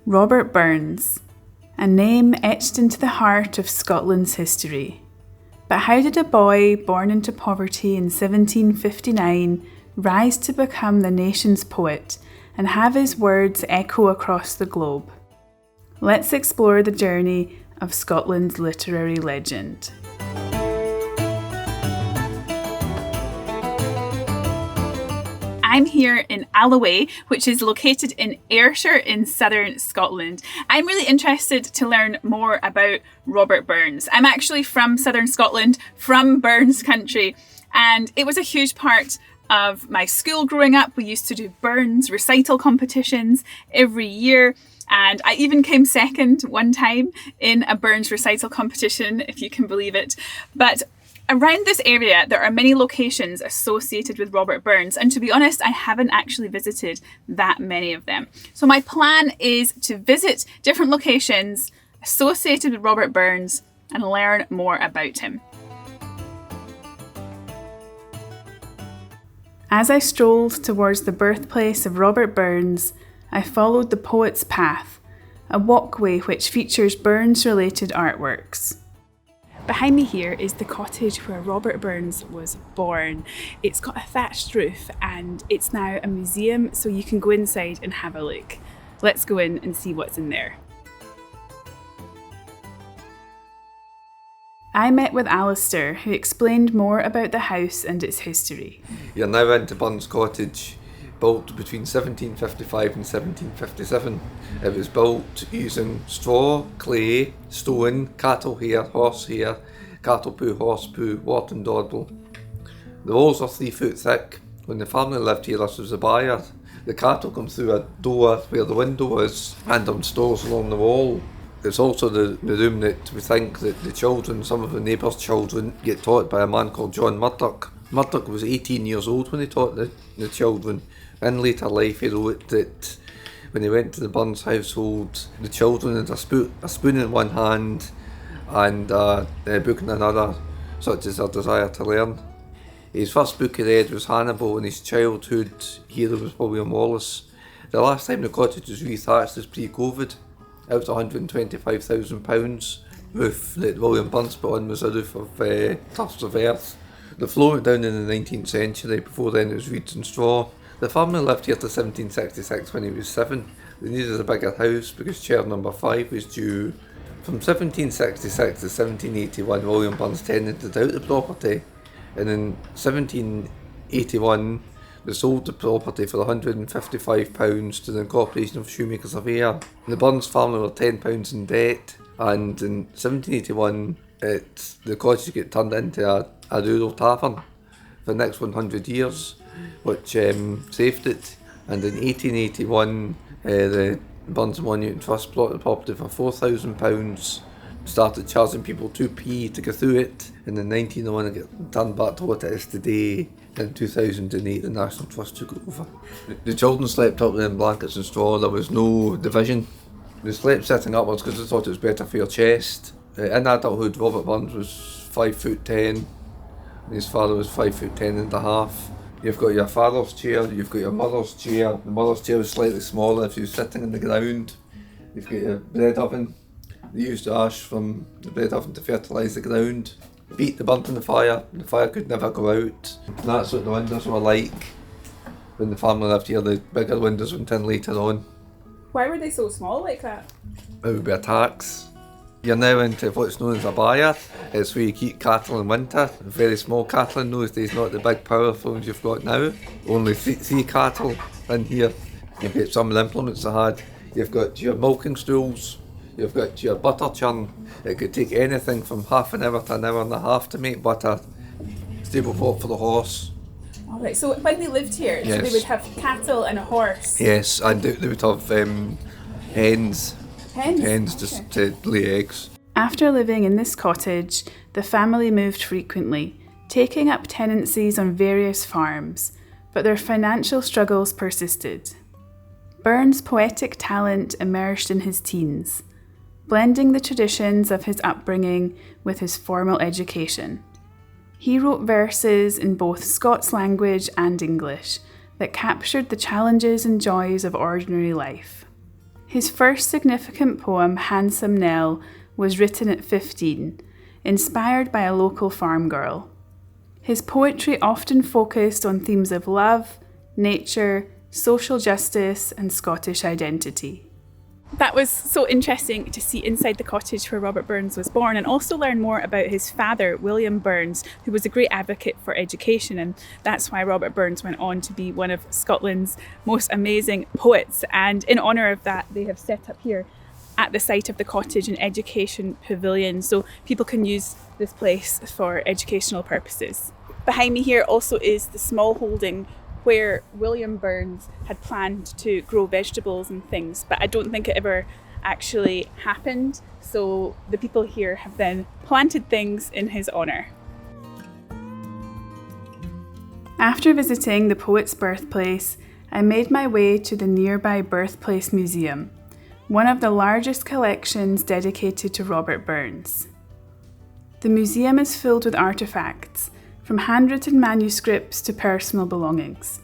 Robert Burns, a name etched into the heart of Scotland's history. But how did a boy born into poverty in 1759 rise to become the nation's poet and have his words echo across the globe? Let's explore the journey of Scotland's literary legend. I'm here in Alloway, which is located in Ayrshire in southern Scotland. I'm really interested to learn more about Robert Burns. I'm actually from southern Scotland, from Burns country, and it was a huge part of my school growing up. We used to do Burns recital competitions every year, and I even came second one time in a Burns recital competition, if you can believe it. But around this area, there are many locations associated with Robert Burns, and to be honest, I haven't actually visited that many of them. So my plan is to visit different locations associated with Robert Burns and learn more about him. As I strolled towards the birthplace of Robert Burns, I followed the poet's path, a walkway which features Burns-related artworks. Behind me here is the cottage where Robert Burns was born. It's got a thatched roof and it's now a museum, so you can go inside and have a look. Let's go in and see what's in there. I met with Alistair, who explained more about the house and its history. You're now into Burns Cottage, built between 1755 and 1757. It was built using straw, clay, stone, cattle hair, horse hair, cattle poo, horse poo, wart and dawdle. The walls are 3 foot thick. When the family lived here, this was the byre. The cattle come through a door where the window is and on stores along the wall. It's also the room that we think that the children, some of the neighbours' children, get taught by a man called John Murdoch. Murdoch was 18 years old when he taught the children. In later life, he wrote that when he went to the Burns household, the children had a spoon in one hand and a book in another, such as their desire to learn. His first book he read was Hannibal. In his childhood, hero was William Wallace. The last time the cottage was rethatched was pre-COVID. It was £125,000. The roof that William Burns put on was a roof of tufts of earth. The floor went down in the 19th century. Before then it was reeds and straw. The family lived here to 1766 when he was 7. They needed a bigger house because chair number 5 was due. From 1766 to 1781, William Burns tenanted out the property, and in 1781 they sold the property for £155 to the Incorporation of Shoemakers of Ayr. The Burns family were £10 in debt, and in 1781 the cottage got turned into a rural tavern for the next 100 years, which saved it. And in 1881 the Burns Monument Trust bought the property for £4,000, started charging people 2p to go through it, and in 1901 it got turned back to what it is today. In 2008 the National Trust took it over. The children slept up in blankets and straw. There was no division. They slept sitting upwards because they thought it was better for your chest. In adulthood, Robert Burns was 5'10", and his father was 5'10" and a half. You've got your father's chair, you've got your mother's chair. The mother's chair was slightly smaller if she was sitting on the ground. You've got your bread oven. They used the ash from the bread oven to fertilise the ground. Beat the burnt in the fire could never go out. And that's what the windows were like when the family lived here. The bigger windows went in later on. Why were they so small like that? It would be a tax. You're now into what's known as a byre. It's where you keep cattle in winter. Very small cattle in those days, not the big powerful ones you've got now. Only three cattle in here. You've got some of the implements they had. You've got your milking stools. You've got your butter churn. It could take anything from half an hour to an hour and a half to make butter. Stable pot for the horse. Alright, so when they lived here, yes. So they would have cattle and a horse? Yes, and they would have hens. Hens just to lay eggs. After living in this cottage, the family moved frequently, taking up tenancies on various farms, but their financial struggles persisted. Burns' poetic talent emerged in his teens, blending the traditions of his upbringing with his formal education. He wrote verses in both Scots language and English that captured the challenges and joys of ordinary life. His first significant poem, Handsome Nell, was written at 15, inspired by a local farm girl. His poetry often focused on themes of love, nature, social justice, and Scottish identity. That was so interesting to see inside the cottage where Robert Burns was born, and also learn more about his father, William Burns, who was a great advocate for education, and that's why Robert Burns went on to be one of Scotland's most amazing poets. And in honour of that, they have set up here at the site of the cottage an education pavilion, so people can use this place for educational purposes. Behind me here also is the small holding where William Burns had planned to grow vegetables and things, but I don't think it ever actually happened. So the people here have then planted things in his honour. After visiting the poet's birthplace, I made my way to the nearby Birthplace Museum, one of the largest collections dedicated to Robert Burns. The museum is filled with artefacts, from handwritten manuscripts to personal belongings,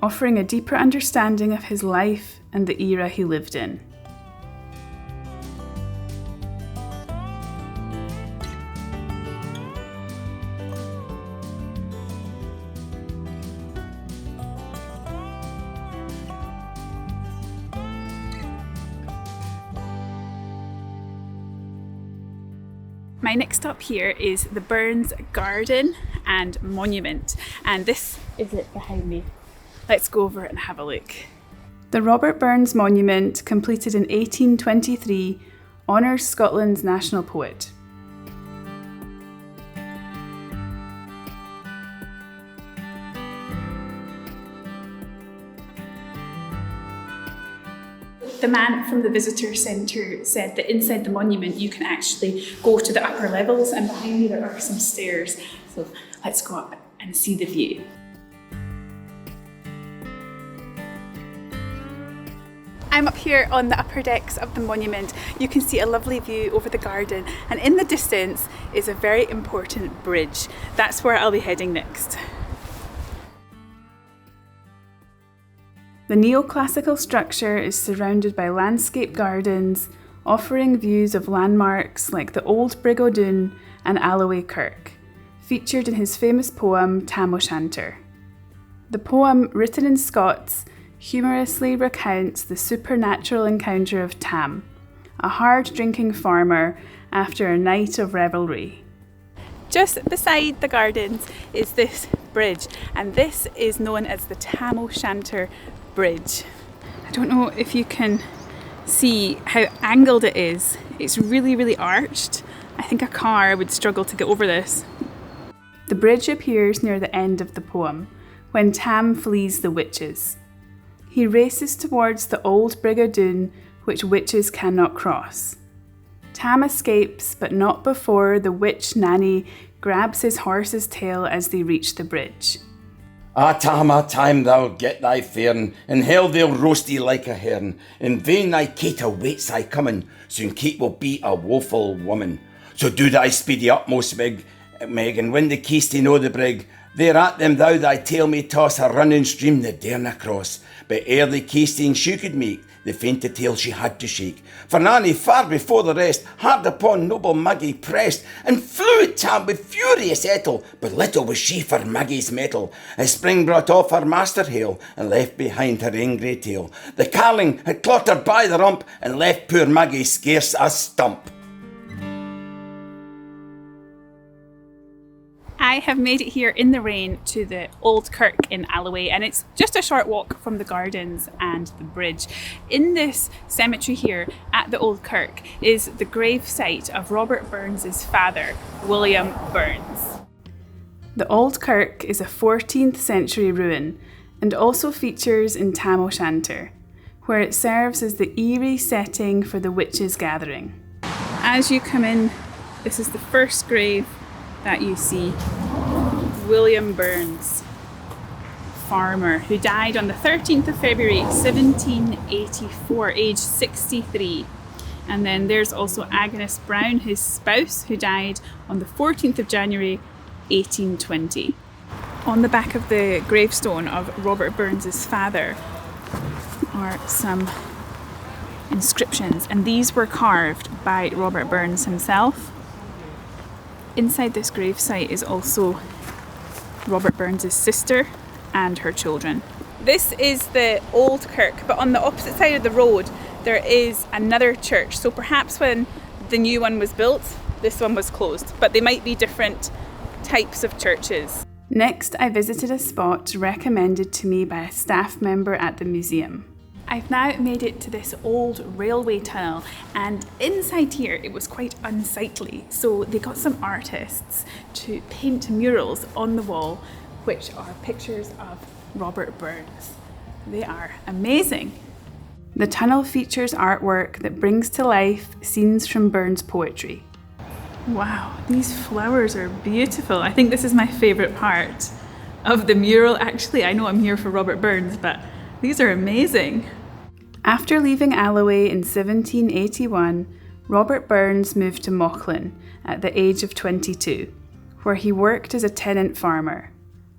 offering a deeper understanding of his life and the era he lived in. My next stop here is the Burns Garden and Monument, and this is it behind me. Let's go over and have a look. The Robert Burns Monument, completed in 1823, honours Scotland's national poet. The man from the visitor centre said that inside the monument you can actually go to the upper levels, and behind me there are some stairs. So let's go up and see the view. I'm up here on the upper decks of the monument. You can see a lovely view over the garden, and in the distance is a very important bridge. That's where I'll be heading next. The neoclassical structure is surrounded by landscape gardens, offering views of landmarks like the Old Brig O'Doone and Alloway Kirk, featured in his famous poem Tam O'Shanter. The poem, written in Scots, humorously recounts the supernatural encounter of Tam, a hard-drinking farmer, after a night of revelry. Just beside the gardens is this bridge, and this is known as the Tam O'Shanter Bridge. I don't know if you can see how angled it is. It's really, really arched. I think a car would struggle to get over this. The bridge appears near the end of the poem, when Tam flees the witches. He races towards the Old Brig O'Doone, which witches cannot cross. Tam escapes, but not before the witch Nanny grabs his horse's tail as they reach the bridge. Tam, thou'll get thy fairn, in hell they'll roast thee like a hern. In vain thy Kate awaits thy coming, soon Kate will be a woeful woman. So do thy speedy utmost, Meg, and when the Keisty know the brig, there at them thou thy tail may toss, a running stream they darena cross. But ere the Keisty she could make, the fainted tail she had to shake. For Nanny, far before the rest, hard upon noble Maggie pressed, and flew at Tam with furious ettle, but little was she for Maggie's mettle. As spring brought off her master hail, and left behind her ain grey tail. The carling had clottered by the rump, and left poor Maggie scarce a stump. I have made it here in the rain to the Old Kirk in Alloway, and it's just a short walk from the gardens and the bridge. In this cemetery here at the Old Kirk is the grave site of Robert Burns' father, William Burns. The Old Kirk is a 14th century ruin and also features in Tam O'Shanter, where it serves as the eerie setting for the witches' gathering. As you come in, this is the first grave that you see. William Burns, farmer, who died on the 13th of February 1784, aged 63. And then there's also Agnes Brown, his spouse, who died on the 14th of January 1820. On the back of the gravestone of Robert Burns' father are some inscriptions, and these were carved by Robert Burns himself. Inside this gravesite is also Robert Burns' sister and her children. This is the old kirk, but on the opposite side of the road there is another church, so perhaps when the new one was built, this one was closed, but they might be different types of churches. Next, I visited a spot recommended to me by a staff member at the museum. I've now made it to this old railway tunnel, and inside here it was quite unsightly, so they got some artists to paint murals on the wall which are pictures of Robert Burns. They are amazing. The tunnel features artwork that brings to life scenes from Burns' poetry. Wow, these flowers are beautiful. I think this is my favourite part of the mural. Actually, I know I'm here for Robert Burns, but these are amazing. After leaving Alloway in 1781, Robert Burns moved to Mauchline at the age of 22, where he worked as a tenant farmer.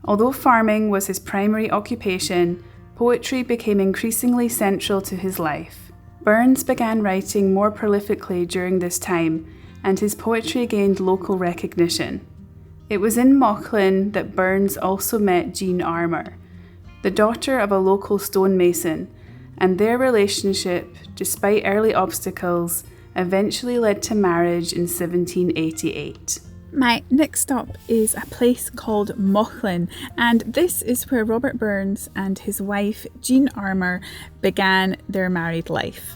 Although farming was his primary occupation, poetry became increasingly central to his life. Burns began writing more prolifically during this time, and his poetry gained local recognition. It was in Mauchline that Burns also met Jean Armour, the daughter of a local stonemason, and their relationship, despite early obstacles, eventually led to marriage in 1788. My next stop is a place called Mauchline, and this is where Robert Burns and his wife Jean Armour began their married life.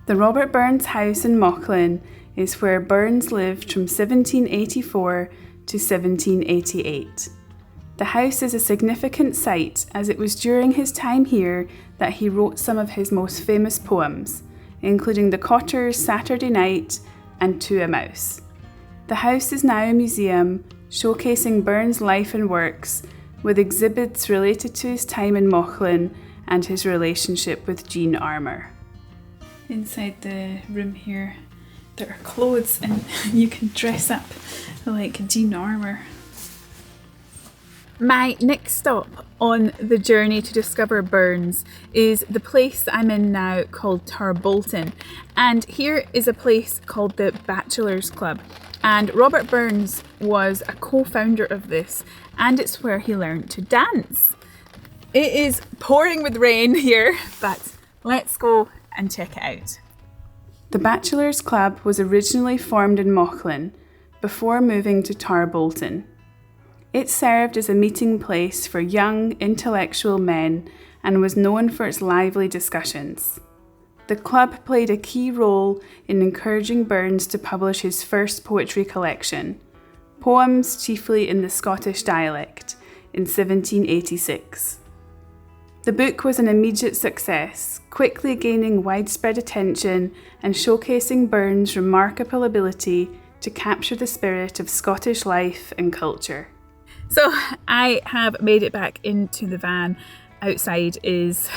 The Robert Burns house in Mauchline is where Burns lived from 1784 to 1788. The house is a significant site as it was during his time here that he wrote some of his most famous poems, including The Cotter's Saturday Night and To a Mouse. The house is now a museum showcasing Burns' life and works, with exhibits related to his time in Mauchline and his relationship with Jean Armour. Inside the room here, there are clothes and you can dress up like Jean Armour. My next stop on the journey to discover Burns is the place that I'm in now called Tarbolton, and here is a place called the Bachelors Club, and Robert Burns was a co-founder of this, and it's where he learned to dance. It is pouring with rain here, but let's go and check it out. The Bachelors Club was originally formed in Mauchline before moving to Tarbolton. It served as a meeting place for young, intellectual men and was known for its lively discussions. The club played a key role in encouraging Burns to publish his first poetry collection, poems chiefly in the Scottish dialect, in 1786. The book was an immediate success, quickly gaining widespread attention and showcasing Burns' remarkable ability to capture the spirit of Scottish life and culture. So I have made it back into the van. Outside is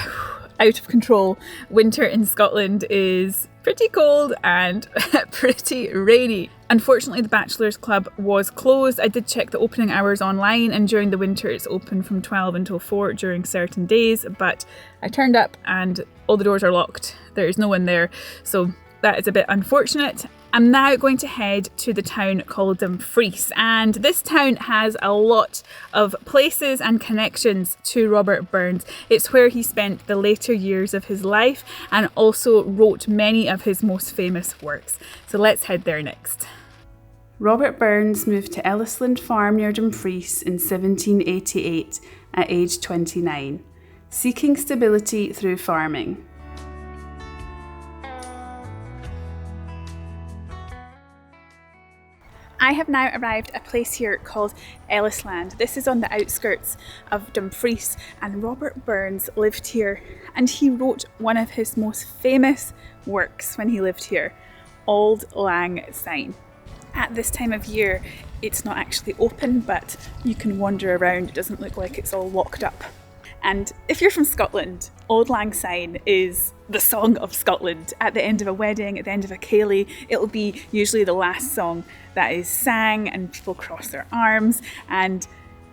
out of control. Winter in Scotland is pretty cold and pretty rainy. Unfortunately, the Bachelors Club was closed. I did check the opening hours online, and during the winter it's open from 12 until 4 during certain days, but I turned up and all the doors are locked. There is no one there, so that is a bit unfortunate. I'm now going to head to the town called Dumfries, and this town has a lot of places and connections to Robert Burns. It's where he spent the later years of his life and also wrote many of his most famous works. So let's head there next. Robert Burns moved to Ellisland Farm near Dumfries in 1788 at age 29, seeking stability through farming. I have now arrived at a place here called Ellisland. This is on the outskirts of Dumfries, and Robert Burns lived here, and he wrote one of his most famous works when he lived here, Auld Lang Syne. At this time of year, it's not actually open, but you can wander around. It doesn't look like it's all locked up. And if you're from Scotland, Auld Lang Syne is the song of Scotland. At the end of a wedding, at the end of a ceilidh, it'll be usually the last song that is sang, and people cross their arms, and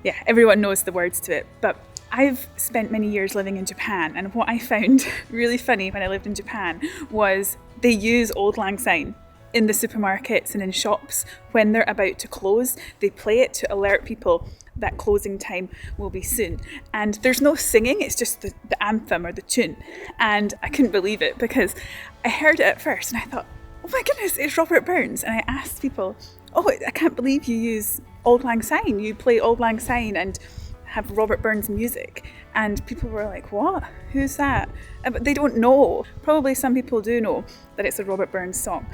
yeah, everyone knows the words to it. But I've spent many years living in Japan, and what I found really funny when I lived in Japan was they use Auld Lang Syne in the supermarkets and in shops when they're about to close. They play it to alert people that closing time will be soon. And there's no singing, it's just the anthem or the tune. And I couldn't believe it because I heard it at first and I thought, oh my goodness, it's Robert Burns. And I asked people, oh, I can't believe you use Auld Lang Syne. You play Auld Lang Syne and have Robert Burns music. And people were like, what? Who's that? But they don't know. Probably some people do know that it's a Robert Burns song.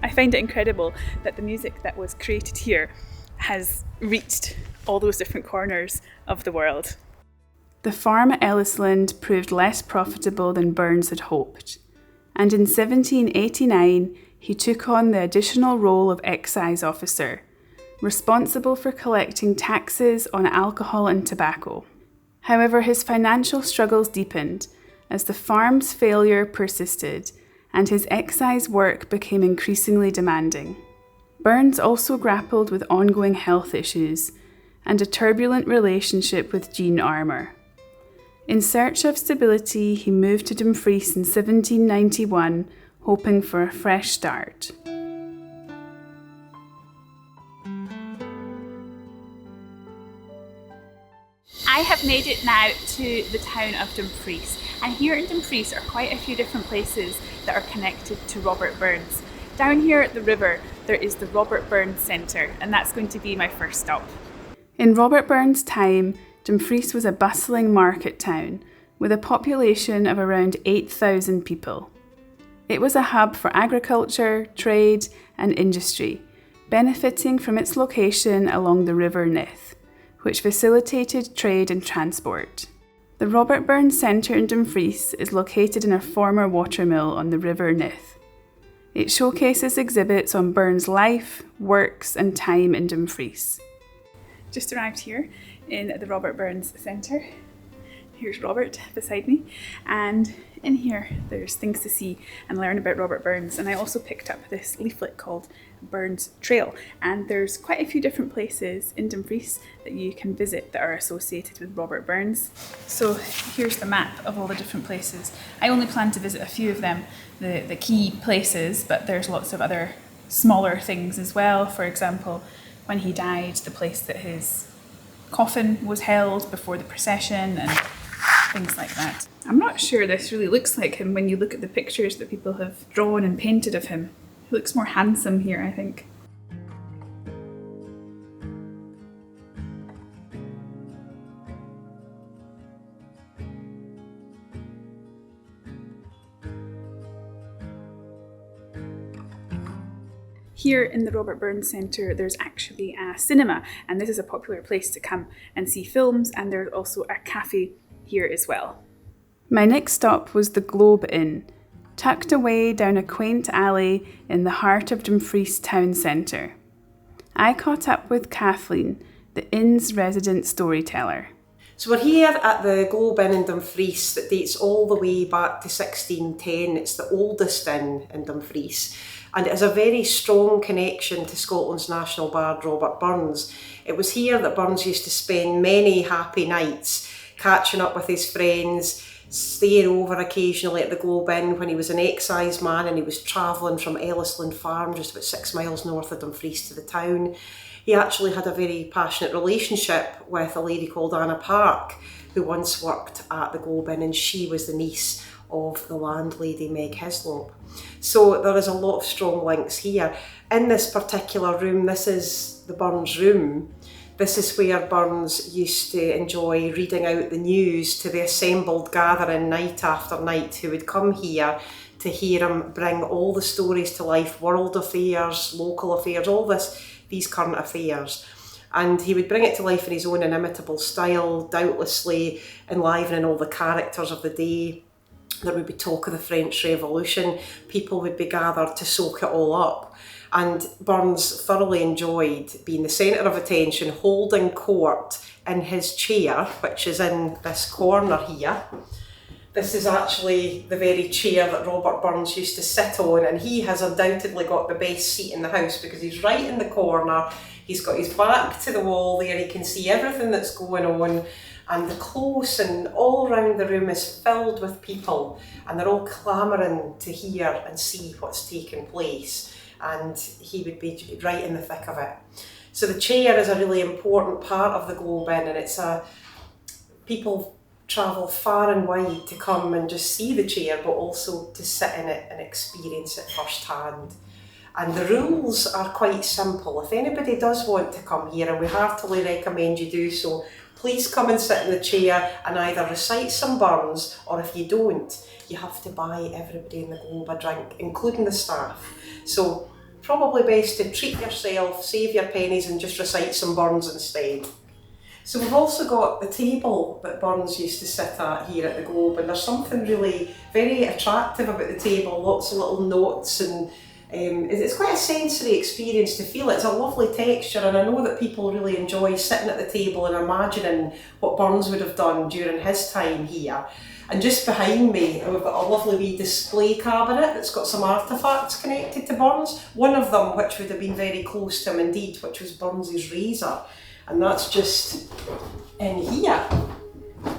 I find it incredible that the music that was created here has reached all those different corners of the world. The farm at Ellisland proved less profitable than Burns had hoped, and in 1789 he took on the additional role of excise officer, responsible for collecting taxes on alcohol and tobacco. However, his financial struggles deepened as the farm's failure persisted and his excise work became increasingly demanding. Burns also grappled with ongoing health issues and a turbulent relationship with Jean Armour. In search of stability, he moved to Dumfries in 1791, hoping for a fresh start. I have made it now to the town of Dumfries, and here in Dumfries are quite a few different places that are connected to Robert Burns. Down here at the river there is the Robert Burns Centre, and that's going to be my first stop. In Robert Burns' time, Dumfries was a bustling market town with a population of around 8,000 people. It was a hub for agriculture, trade and industry, benefiting from its location along the River Nith, which facilitated trade and transport. The Robert Burns Centre in Dumfries is located in a former watermill on the River Nith. It showcases exhibits on Burns' life, works and time in Dumfries. Just arrived here in the Robert Burns Centre. Here's Robert beside me, and in here there's things to see and learn about Robert Burns. And I also picked up this leaflet called Burns Trail, and there's quite a few different places in Dumfries that you can visit that are associated with Robert Burns. So here's the map of all the different places. I only plan to visit a few of them, the key places, but there's lots of other smaller things as well. For example, when he died, the place that his coffin was held before the procession and things like that. I'm not sure this really looks like him when you look at the pictures that people have drawn and painted of him. He looks more handsome here, I think. Here in the Robert Burns Centre there's actually a cinema, and this is a popular place to come and see films, and there's also a cafe here as well. My next stop was the Globe Inn, tucked away down a quaint alley in the heart of Dumfries town centre. I caught up with Kathleen, the inn's resident storyteller. So we're here at the Globe Inn in Dumfries that dates all the way back to 1610. It's the oldest inn in Dumfries, and it has a very strong connection to Scotland's national bard Robert Burns. It was here that Burns used to spend many happy nights, catching up with his friends, staying over occasionally at the Globe Inn when he was an exciseman and he was travelling from Ellisland Farm, just about 6 miles north of Dumfries, to the town. He actually had a very passionate relationship with a lady called Anna Park, who once worked at the Globe Inn, and she was the niece of the landlady Meg Hislop. So there is a lot of strong links here. In this particular room, this is the Burns room. This is where Burns used to enjoy reading out the news to the assembled gathering night after night who would come here to hear him bring all the stories to life, world affairs, local affairs, all these current affairs. And he would bring it to life in his own inimitable style, doubtlessly enlivening all the characters of the day. There would be talk of the French Revolution. People would be gathered to soak it all up. And Burns thoroughly enjoyed being the centre of attention, holding court in his chair, which is in this corner here. This is actually the very chair that Robert Burns used to sit on, and he has undoubtedly got the best seat in the house because he's right in the corner. He's got his back to the wall there, he can see everything that's going on, And the close and all around the room is filled with people, and they're all clamouring to hear and see what's taking place. And he would be right in the thick of it. So the chair is a really important part of the Globe Inn, and people travel far and wide to come and just see the chair, but also to sit in it and experience it firsthand. And the rules are quite simple. If anybody does want to come here, and we heartily recommend you do so, please come and sit in the chair and either recite some Burns, or if you don't, you have to buy everybody in the Globe a drink, including the staff. So probably best to treat yourself, save your pennies, and just recite some Burns instead. So we've also got the table that Burns used to sit at here at the Globe, and there's something really very attractive about the table, lots of little notes, and it's quite a sensory experience to feel. It's a lovely texture, and I know that people really enjoy sitting at the table and imagining what Burns would have done during his time here. And just behind me, we've got a lovely wee display cabinet that's got some artefacts connected to Burns. One of them, which would have been very close to him indeed, which was Burns's razor. And that's just in here.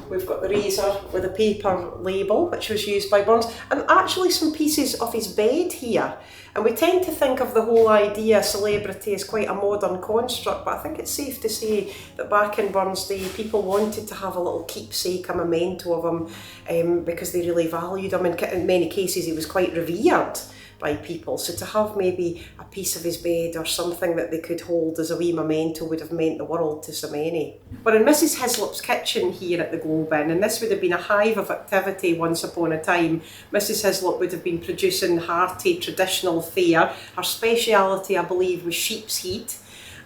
We've got the razor with a paper label, which was used by Burns, and actually some pieces of his bed here. And we tend to think of the whole idea of celebrity as quite a modern construct, but I think it's safe to say that back in Burns' day, people wanted to have a little keepsake, a memento of him, because they really valued him. In many cases, he was quite revered by people, so to have maybe a piece of his bed or something that they could hold as a wee memento would have meant the world to so many. We're in Mrs. Hislop's kitchen here at the Globe Inn, and this would have been a hive of activity once upon a time. Mrs. Hislop would have been producing hearty traditional fare. Her speciality, I believe, was sheep's head.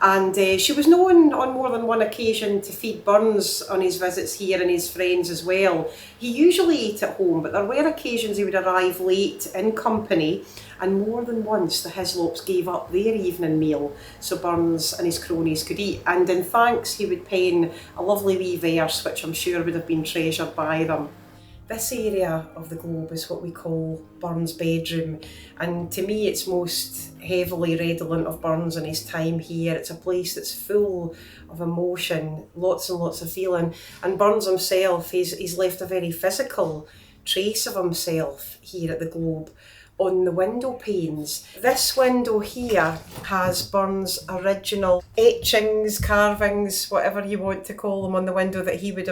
And she was known on more than one occasion to feed Burns on his visits here and his friends as well. He usually ate at home, but there were occasions he would arrive late in company, and more than once the Hislops gave up their evening meal so Burns and his cronies could eat. And in thanks, he would pen a lovely wee verse, which I'm sure would have been treasured by them. This area of the Globe is what we call Burns' bedroom, and to me it's most heavily redolent of Burns and his time here. It's a place that's full of emotion, lots and lots of feeling, and Burns himself, he's left a very physical trace of himself here at the Globe on the window panes. This window here has Burns' original etchings, carvings, whatever you want to call them, on the window that he would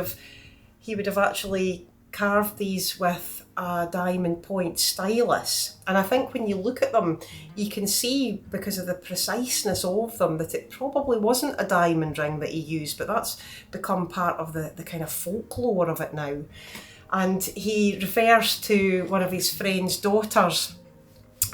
have actually carved these with a diamond point stylus. And I think when you look at them, you can see, because of the preciseness of them, that it probably wasn't a diamond ring that he used, but that's become part of the kind of folklore of it now. And he refers to one of his friend's daughters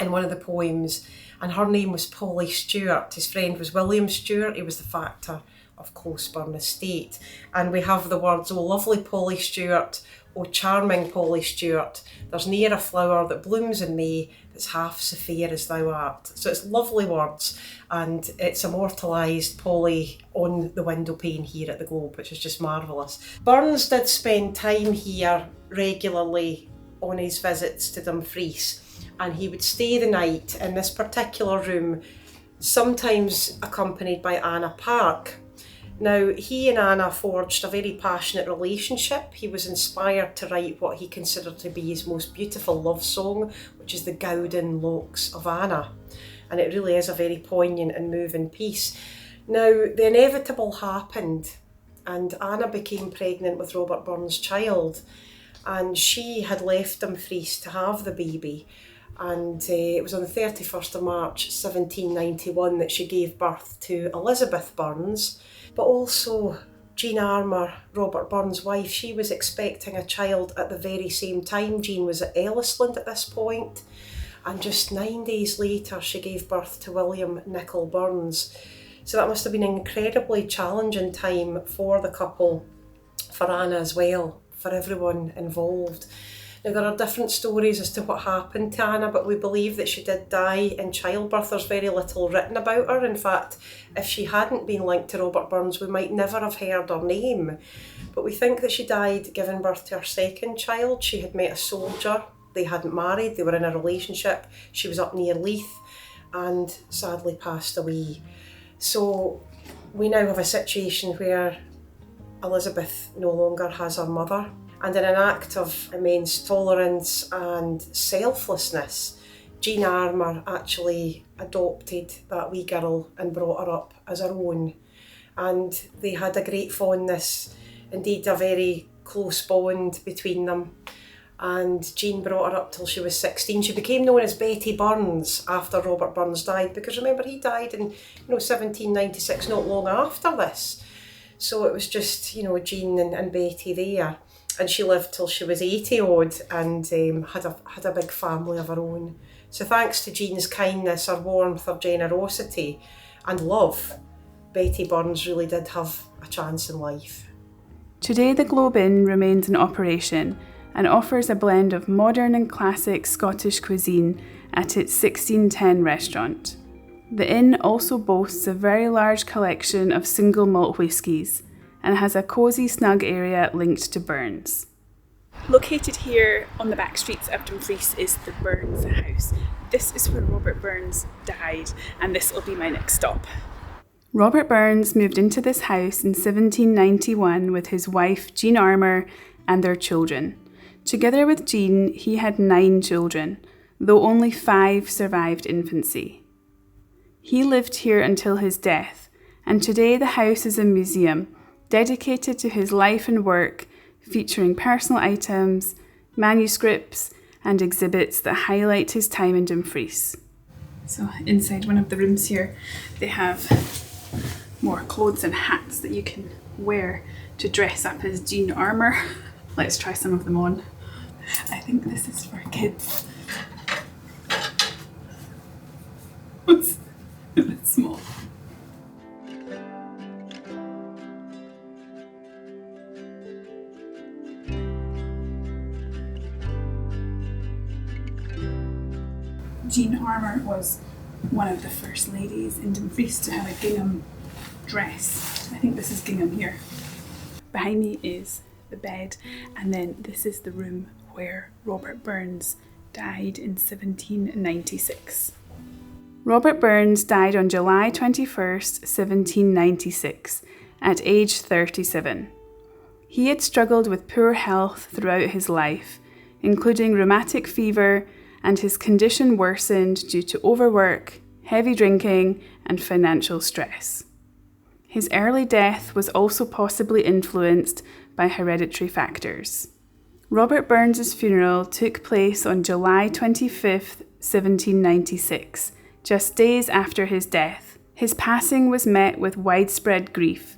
in one of the poems, and her name was Polly Stewart. His friend was William Stewart. He was the factor of Closeburn Estate. And we have the words, "Oh lovely Polly Stewart, oh charming Polly Stewart, there's ne'er a flower that blooms in May that's half so fair as thou art." So it's lovely words, and it's immortalised Polly on the window pane here at the Globe, which is just marvellous. Burns did spend time here regularly on his visits to Dumfries, and he would stay the night in this particular room, sometimes accompanied by Anna Park. Now, he and Anna forged a very passionate relationship. He was inspired to write what he considered to be his most beautiful love song, which is the Gowden Locks of Anna. And it really is a very poignant and moving piece. Now, the inevitable happened, and Anna became pregnant with Robert Burns' child, and she had left Dumfries to have the baby. And it was on the 31st of March 1791 that she gave birth to Elizabeth Burns. But also Jean Armour, Robert Burns' wife, she was expecting a child at the very same time. Jean was at Ellisland at this point, and just 9 days later she gave birth to William Nicol Burns. So that must have been an incredibly challenging time for the couple, for Anna as well, for everyone involved. Now, there are different stories as to what happened to Anna, but we believe that she did die in childbirth. There's very little written about her. In fact, if she hadn't been linked to Robert Burns, we might never have heard her name. But we think that she died giving birth to her second child. She had met a soldier. They hadn't married. They were in a relationship. She was up near Leith and sadly passed away. So we now have a situation where Elizabeth no longer has her mother. And in an act of immense tolerance and selflessness, Jean Armour actually adopted that wee girl and brought her up as her own. And they had a great fondness, indeed a very close bond between them. And Jean brought her up till she was 16. She became known as Betty Burns after Robert Burns died, because remember he died in 1796, not long after this. So it was just Jean and Betty there. And she lived till she was 80 odd and had a big family of her own. So thanks to Jean's kindness, her warmth, her generosity and love, Betty Burns really did have a chance in life. Today the Globe Inn remains in operation and offers a blend of modern and classic Scottish cuisine at its 1610 restaurant. The inn also boasts a very large collection of single malt whiskies and has a cosy, snug area linked to Burns. Located here on the back streets of Dumfries is the Burns House. This is where Robert Burns died, and this will be my next stop. Robert Burns moved into this house in 1791 with his wife Jean Armour and their children. Together with Jean, he had 9 children, though only 5 survived infancy. He lived here until his death, and today the house is a museum dedicated to his life and work, featuring personal items, manuscripts, and exhibits that highlight his time in Dumfries. So inside one of the rooms here, they have more clothes and hats that you can wear to dress up as Jean Armour. Let's try some of them on. I think this is for kids. It's a bit small. Jean Armour was one of the first ladies in Dumfries to have a gingham dress. I think this is gingham here. Behind me is the bed, and then this is the room where Robert Burns died in 1796. Robert Burns died on July 21st, 1796, at age 37. He had struggled with poor health throughout his life, including rheumatic fever, and his condition worsened due to overwork, heavy drinking, and financial stress. His early death was also possibly influenced by hereditary factors. Robert Burns's funeral took place on July 25th, 1796, just days after his death. His passing was met with widespread grief,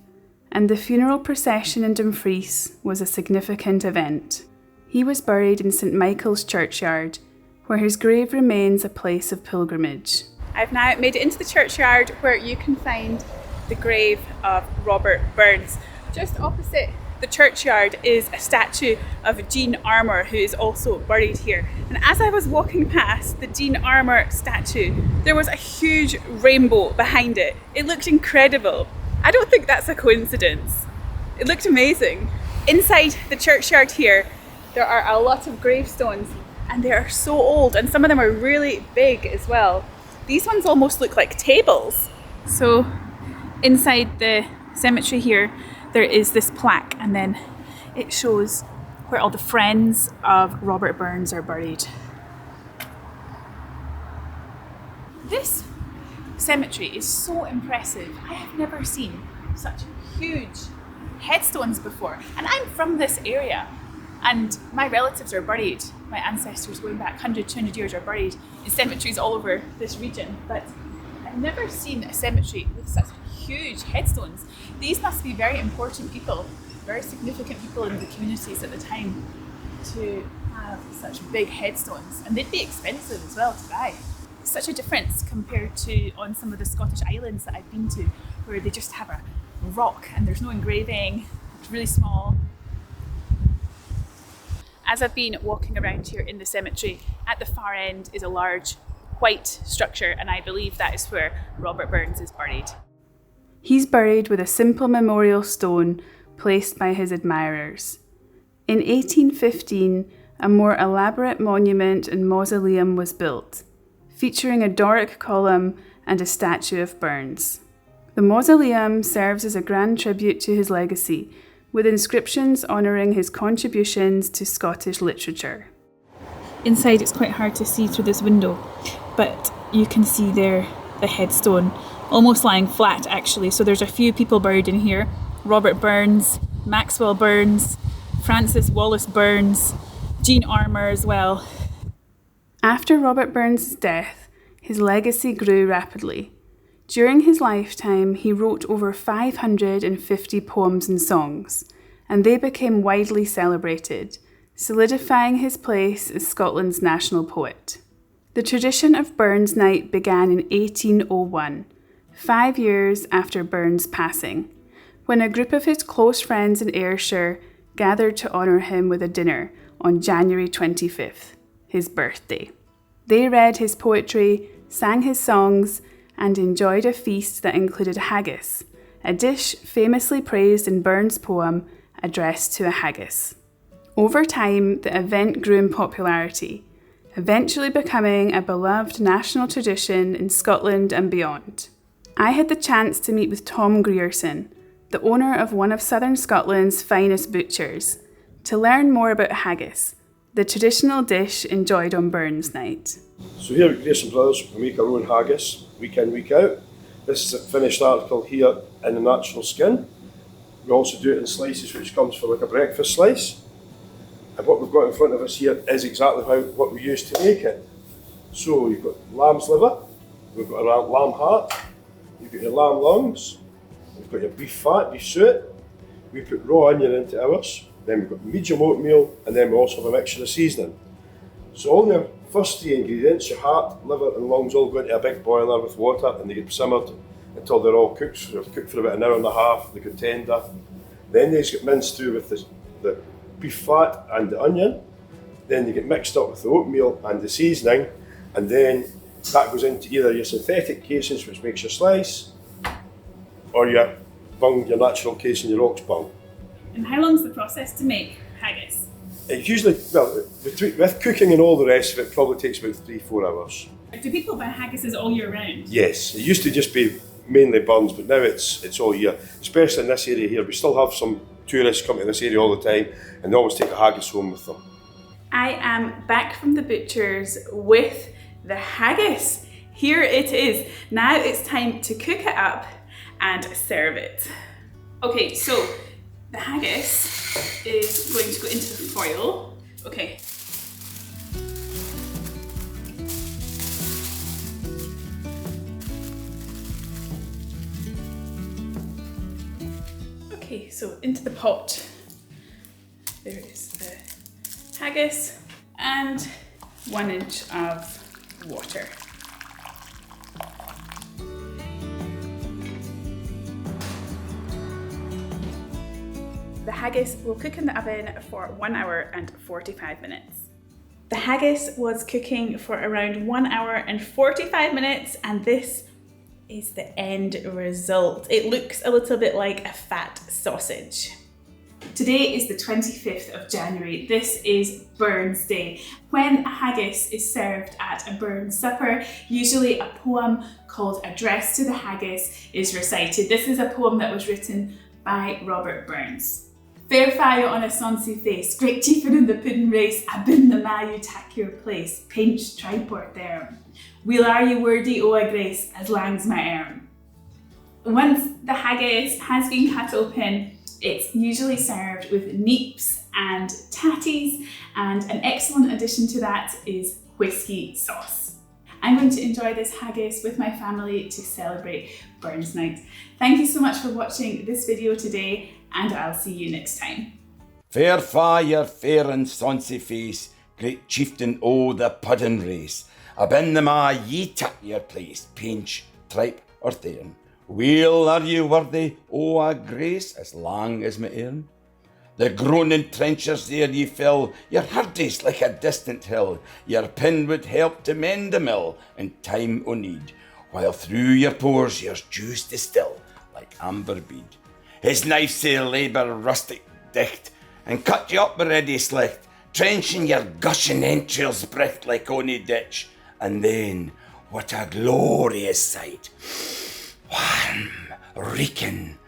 and the funeral procession in Dumfries was a significant event. He was buried in St Michael's churchyard, where his grave remains a place of pilgrimage. I've now made it into the churchyard where you can find the grave of Robert Burns. Just opposite the churchyard is a statue of Jean Armour, who is also buried here. And as I was walking past the Jean Armour statue, there was a huge rainbow behind it. It looked incredible. I don't think that's a coincidence. It looked amazing. Inside the churchyard here, there are a lot of gravestones, and they are so old, and some of them are really big as well. These ones almost look like tables. So inside the cemetery here, there is this plaque, and then it shows where all the friends of Robert Burns are buried. This cemetery is so impressive. I have never seen such huge headstones before, and I'm from this area. And my relatives are buried, my ancestors going back 100, 200 years are buried in cemeteries all over this region, but I've never seen a cemetery with such huge headstones. These must be very important people, very significant people in the communities at the time to have such big headstones, and they'd be expensive as well to buy. It's such a difference compared to on some of the Scottish islands that I've been to, where they just have a rock and there's no engraving, it's really small. As I've been walking around here in the cemetery, at the far end is a large white structure, and I believe that is where Robert Burns is buried. He's buried with a simple memorial stone placed by his admirers. In 1815, a more elaborate monument and mausoleum was built, featuring a Doric column and a statue of Burns. The mausoleum serves as a grand tribute to his legacy, with inscriptions honouring his contributions to Scottish literature. Inside it's quite hard to see through this window, but you can see there the headstone, almost lying flat actually. So there's a few people buried in here. Robert Burns, Maxwell Burns, Francis Wallace Burns, Jean Armour as well. After Robert Burns' death, his legacy grew rapidly. During his lifetime, he wrote over 550 poems and songs, and they became widely celebrated, solidifying his place as Scotland's national poet. The tradition of Burns Night began in 1801, 5 years after Burns' passing, when a group of his close friends in Ayrshire gathered to honour him with a dinner on January 25th, his birthday. They read his poetry, sang his songs, and enjoyed a feast that included haggis, a dish famously praised in Burns' poem Address to a Haggis. Over time, the event grew in popularity, eventually becoming a beloved national tradition in Scotland and beyond. I had the chance to meet with Tom Grierson, the owner of one of southern Scotland's finest butchers, to learn more about haggis, the traditional dish enjoyed on Burns Night. So here at Grierson Brothers, we make our own haggis, week in, week out. This is a finished article here in the natural skin. We also do it in slices, which comes for like a breakfast slice. And what we've got in front of us here is exactly what we use to make it. So you've got lamb's liver, we've got a lamb heart, you've got your lamb lungs, we've got your beef fat, beef suet. We put raw onion into ours, then we've got medium oatmeal, and then we also have a mixture of seasoning. So all your first three ingredients, your heart, liver and lungs, all go into a big boiler with water, and they get simmered until they're all cooked. So they're cooked for about an hour and a half, they get tender. Then they get minced through with the beef fat and the onion. Then they get mixed up with the oatmeal and the seasoning, and then that goes into either your synthetic casings, which makes your slice, or your bung, your natural casing, your ox bung. And how long is the process to make haggis? It's usually, well, with cooking and all the rest of it, probably takes about 3-4 hours. Do people buy haggises all year round? Yes, it used to just be mainly buns, but now it's all year. Especially in this area here, we still have some tourists come to this area all the time, and they always take a haggis home with them. I am back from the butcher's with the haggis. Here it is. Now it's time to cook it up and serve it. Okay, so the haggis is going to go into the foil. Okay. Okay, so into the pot. There is the haggis and 1 inch of water. The haggis will cook in the oven for 1 hour and 45 minutes. The haggis was cooking for around 1 hour and 45 minutes, and this is the end result. It looks a little bit like a fat sausage. Today is the 25th of January. This is Burns Day. When a haggis is served at a Burns supper, usually a poem called Address to the Haggis is recited. This is a poem that was written by Robert Burns. Fair fire on a sonsy face, great chiefin in the pudding race, I bin the ma you tak your place, pinch triport there. We'll are you wordy o a grace, as lang's my arm. Once the haggis has been cut open, it's usually served with neeps and tatties, and an excellent addition to that is whiskey sauce. I'm going to enjoy this haggis with my family to celebrate Burns Night. Thank you so much for watching this video today, and I'll see you next time. Fair fire, fair and sonsy face, great chieftain o' the puddin' race, I bin the ma ye tak your place, pinch, tripe or thorn. Weel are you worthy o' a grace as lang as my earn? The groaning trenchers there ye fill, your hardies like a distant hill, your pin would help to mend the mill in time o' need, while through your pores your juice distill like amber bead. His knife sae labour rustic dicht, and cut you up ready slicht, trenching your gushing entrails breath like ony ditch, and then what a glorious sight, warm, reeking,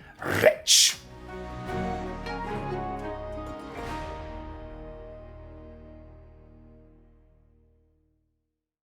rich.